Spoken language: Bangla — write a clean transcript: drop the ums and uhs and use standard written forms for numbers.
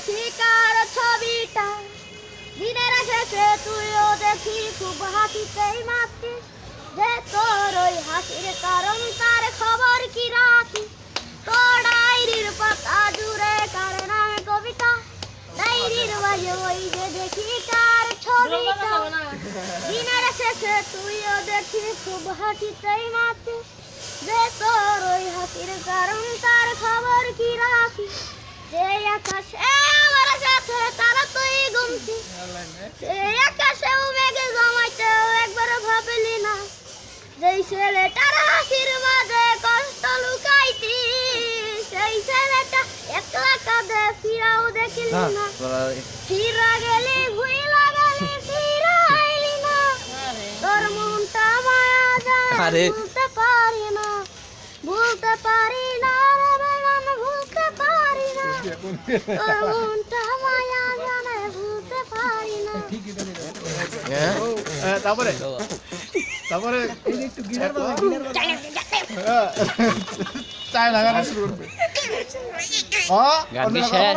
দেখি কার ছবিটা দিনের শেষে তুইও দেখি খুব হাসিতেই মাতিস যে তোর ওই হাসির কারণ তার খবর কি রাখি তোর ডায়েরির পাতা জুড়ে কার নামে কবিতা ডায়েরির মাঝে ওই যে দেখি কার ছবিটা দিনের শেষে তুইও দেখি খুব হাসিতেই মাতিস যে তোর ওই হাসির কারণ তার খবর কি রাখি যে আকাশে আমার সাথে তারা তুই গুমছি সে আকাশেও মেঘে জমাইতেও একবার ভাবলি না যেই ছেলেটার হাসির মাঝে কষ্ট লুকাইতি সেই ছেলেটা একলা কাঁদে ফিরাও দেখিলি না ফিরা গেলি ভুইলা গেলি ফিরা আইলি না তোর মনটা মায়া জানে ভুলতে পারি না ভুলতে পারি না রে বেগান ভুলতে পারি না তোর মনটা মায়া জানে ভুলতে পারি না তারপরে তারপরে একটু গিটার চাই লাগানো শুরু করবে গান শেষ।